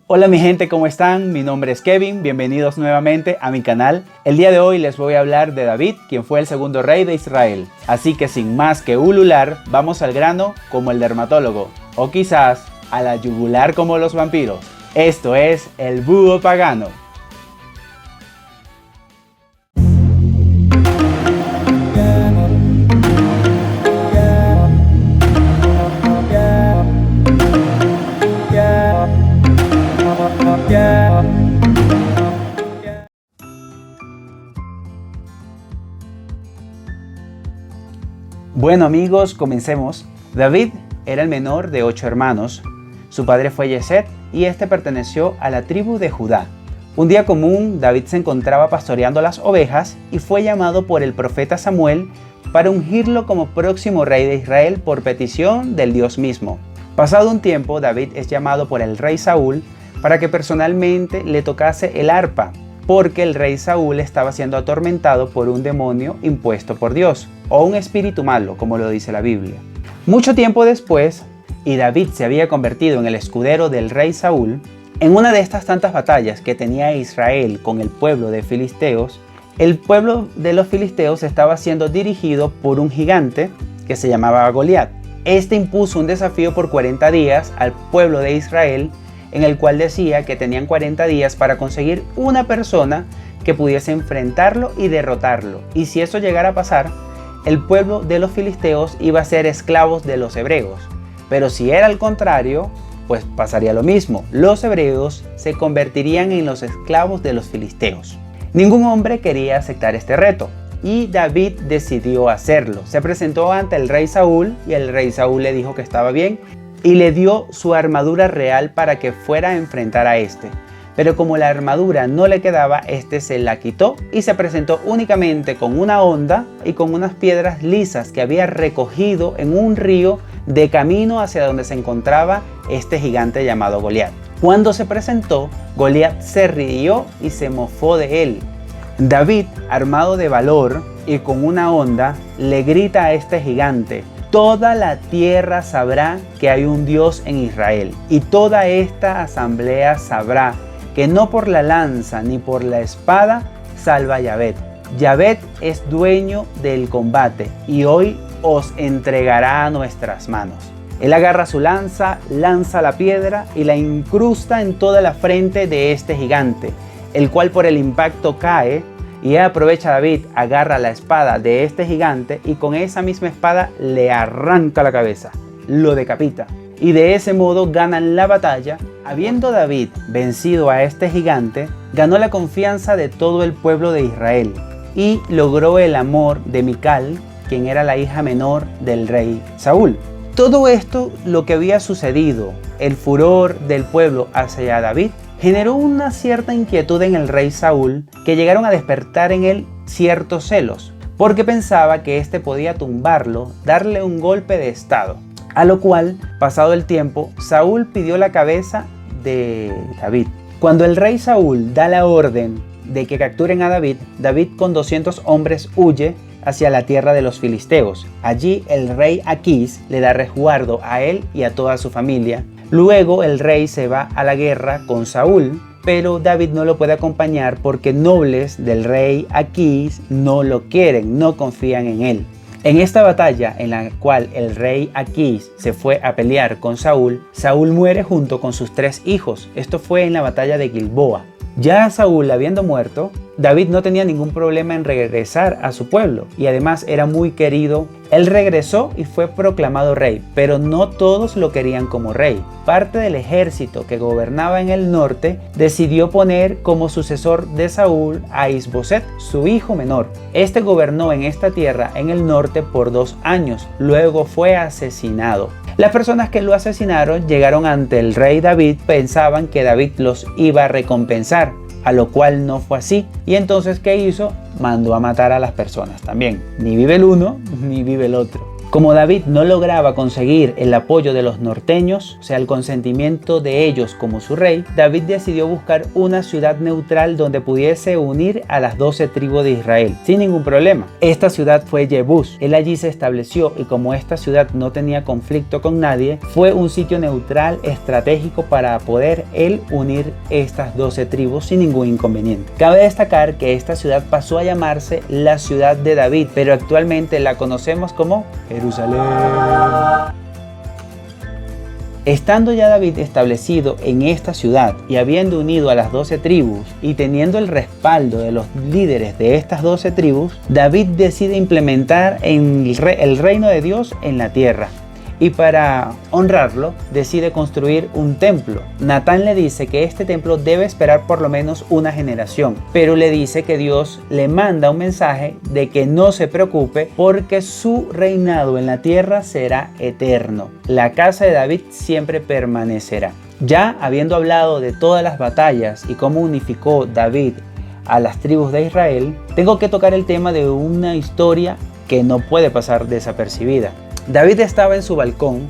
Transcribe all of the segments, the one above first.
Hola mi gente, ¿cómo están? Mi nombre es Kevin, bienvenidos nuevamente a mi canal. El día de hoy les voy a hablar de David, quien fue el segundo rey de Israel. Así que sin más que ulular, vamos al grano como el dermatólogo, o quizás a la yugular como los vampiros. Esto es el búho pagano. Bueno amigos, comencemos. David era el menor de 8 hermanos. Su padre fue Yesed y este perteneció a la tribu de Judá. Un día común, David se encontraba pastoreando las ovejas y fue llamado por el profeta Samuel para ungirlo como próximo rey de Israel por petición del Dios mismo. Pasado un tiempo, David es llamado por el rey Saúl para que personalmente le tocase el arpa, porque el rey Saúl estaba siendo atormentado por un demonio impuesto por Dios, o un espíritu malo, como lo dice la Biblia. Mucho tiempo después, y David se había convertido en el escudero del rey Saúl, en una de estas tantas batallas que tenía Israel con el pueblo de filisteos, el pueblo de los filisteos estaba siendo dirigido por un gigante que se llamaba Goliat. Este impuso un desafío por 40 días al pueblo de Israel, en el cual decía que tenían 40 días para conseguir una persona que pudiese enfrentarlo y derrotarlo. Y si eso llegara a pasar, el pueblo de los filisteos iba a ser esclavos de los hebreos. Pero si era al contrario, pues pasaría lo mismo. Los hebreos se convertirían en los esclavos de los filisteos. Ningún hombre quería aceptar este reto y David decidió hacerlo. Se presentó ante el rey Saúl y el rey Saúl le dijo que estaba bien y le dio su armadura real para que fuera a enfrentar a este. Pero como la armadura no le quedaba, este se la quitó y se presentó únicamente con una honda y con unas piedras lisas que había recogido en un río de camino hacia donde se encontraba este gigante llamado Goliat. Cuando se presentó, Goliat se rió y se mofó de él. David, armado de valor y con una honda, le grita a este gigante: toda la tierra sabrá que hay un Dios en Israel, y toda esta asamblea sabrá que no por la lanza ni por la espada salva Yahvé. Yahvé es dueño del combate y hoy os entregará a nuestras manos. Él agarra su lanza, lanza la piedra y la incrusta en toda la frente de este gigante, el cual por el impacto cae. Y aprovecha David, agarra la espada de este gigante y con esa misma espada le arranca la cabeza, lo decapita. Y de ese modo ganan la batalla. Habiendo David vencido a este gigante, ganó la confianza de todo el pueblo de Israel y logró el amor de Mical, quien era la hija menor del rey Saúl. Todo esto, lo que había sucedido, el furor del pueblo hacia David, generó una cierta inquietud en el rey Saúl, que llegaron a despertar en él ciertos celos, porque pensaba que éste podía tumbarlo, darle un golpe de estado. A lo cual, pasado el tiempo, Saúl pidió la cabeza de David. Cuando el rey Saúl da la orden de que capturen a David, David con 200 hombres huye hacia la tierra de los filisteos. Allí el rey Aquís le da resguardo a él y a toda su familia. Luego el rey se va a la guerra con Saúl, pero David no lo puede acompañar porque nobles del rey Aquís no lo quieren, no confían en él. En esta batalla en la cual el rey Aquís se fue a pelear con Saúl, Saúl muere junto con sus 3 hijos. Esto fue en la batalla de Gilboa. Ya Saúl habiendo muerto, David no tenía ningún problema en regresar a su pueblo y además era muy querido. Él regresó y fue proclamado rey, pero no todos lo querían como rey. Parte del ejército que gobernaba en el norte decidió poner como sucesor de Saúl a Isboset, su hijo menor. Este gobernó en esta tierra en el norte por 2 años, luego fue asesinado. Las personas que lo asesinaron llegaron ante el rey David, pensaban que David los iba a recompensar, a lo cual no fue así. Y entonces, ¿qué hizo? Mandó a matar a las personas también. Ni vive el uno, ni vive el otro. Como David no lograba conseguir el apoyo de los norteños, o sea, el consentimiento de ellos como su rey, David decidió buscar una ciudad neutral donde pudiese unir a las 12 tribus de Israel, sin ningún problema. Esta ciudad fue Jebús. Él allí se estableció y como esta ciudad no tenía conflicto con nadie, fue un sitio neutral estratégico para poder él unir estas 12 tribus sin ningún inconveniente. Cabe destacar que esta ciudad pasó a llamarse la ciudad de David, pero actualmente la conocemos como Jerusalén. Estando ya David establecido en esta ciudad y habiendo unido a las 12 tribus y teniendo el respaldo de los líderes de estas 12 tribus, David decide implementar el reino de Dios en la tierra. Y para honrarlo, decide construir un templo. Natán le dice que este templo debe esperar por lo menos una generación, pero le dice que Dios le manda un mensaje de que no se preocupe porque su reinado en la tierra será eterno. La casa de David siempre permanecerá. Ya habiendo hablado de todas las batallas y cómo unificó David a las tribus de Israel, tengo que tocar el tema de una historia que no puede pasar desapercibida. David estaba en su balcón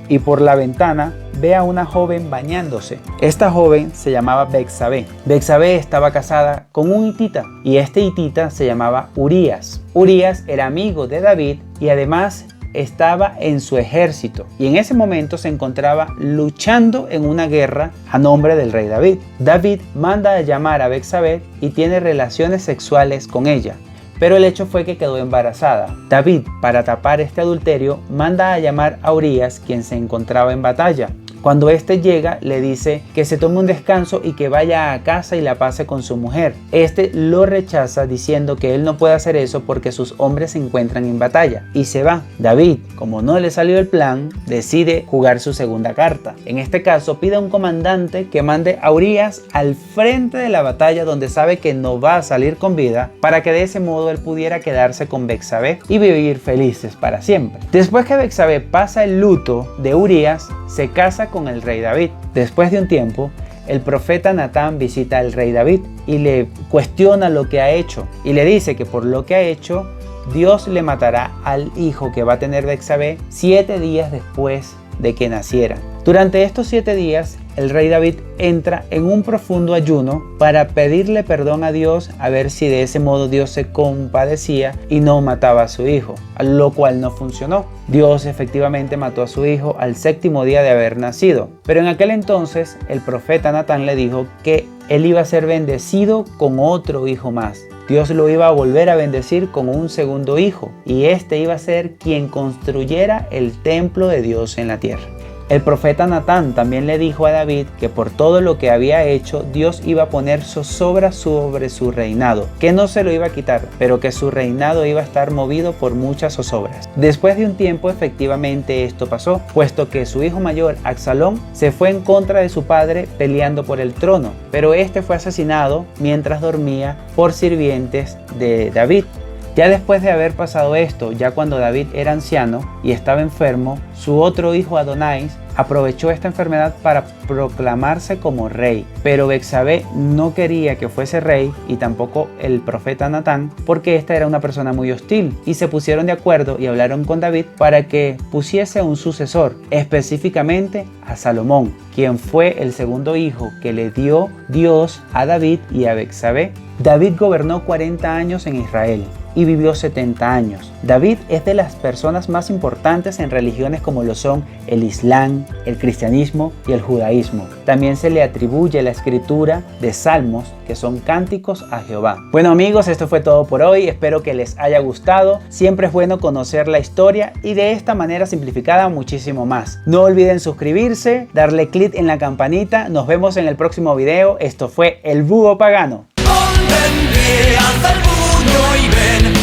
y por la ventana ve a una joven bañándose. Esta joven se llamaba Betsabé. Betsabé estaba casada con un hitita y este hitita se llamaba Urías. Urías era amigo de David y además estaba en su ejército y en ese momento se encontraba luchando en una guerra a nombre del rey David. David manda a llamar a Betsabé y tiene relaciones sexuales con ella. Pero el hecho fue que quedó embarazada. David, para tapar este adulterio, manda a llamar a Urías, quien se encontraba en batalla. Cuando éste llega, le dice que se tome un descanso y que vaya a casa y la pase con su mujer. Este lo rechaza diciendo que él no puede hacer eso porque sus hombres se encuentran en batalla y se va. David, como no le salió el plan, decide jugar su segunda carta. En este caso, pide a un comandante que mande a Urías al frente de la batalla donde sabe que no va a salir con vida para que de ese modo él pudiera quedarse con Betsabé y vivir felices para siempre. Después que Betsabé pasa el luto de Urías, se casa con el rey David. Después de un tiempo, el profeta Natán visita al rey David y le cuestiona lo que ha hecho y le dice que por lo que ha hecho, Dios le matará al hijo que va a tener Betsabé 7 días después de que naciera. Durante estos 7 días, el rey David entra en un profundo ayuno para pedirle perdón a Dios, a ver si de ese modo Dios se compadecía y no mataba a su hijo, lo cual no funcionó. Dios efectivamente mató a su hijo al 7º día de haber nacido, pero en aquel entonces el profeta Natán le dijo que él iba a ser bendecido con otro hijo más. Dios lo iba a volver a bendecir con un segundo hijo y este iba a ser quien construyera el templo de Dios en la tierra. El profeta Natán también le dijo a David que por todo lo que había hecho, Dios iba a poner zozobra sobre su reinado, que no se lo iba a quitar, pero que su reinado iba a estar movido por muchas zozobras. Después de un tiempo, efectivamente esto pasó, puesto que su hijo mayor, Absalón, se fue en contra de su padre peleando por el trono, pero este fue asesinado mientras dormía por sirvientes de David. Ya después de haber pasado esto, ya cuando David era anciano y estaba enfermo, su otro hijo Adonais aprovechó esta enfermedad para proclamarse como rey. Pero Betsabé no quería que fuese rey y tampoco el profeta Natán porque esta era una persona muy hostil y se pusieron de acuerdo y hablaron con David para que pusiese un sucesor, específicamente a Salomón, quien fue el segundo hijo que le dio Dios a David y a Betsabé. David gobernó 40 años en Israel y vivió 70 años. David es de las personas más importantes en religiones como lo son el Islam, el cristianismo y el judaísmo. También se le atribuye la escritura de salmos, que son cánticos a Jehová. Bueno amigos, esto fue todo por hoy. Espero que les haya gustado. Siempre es bueno conocer la historia y de esta manera simplificada muchísimo más. No olviden suscribirse, darle clic en la campanita. Nos vemos en el próximo video. Esto fue El Búho Pagano. Ven, alza el puño y ven.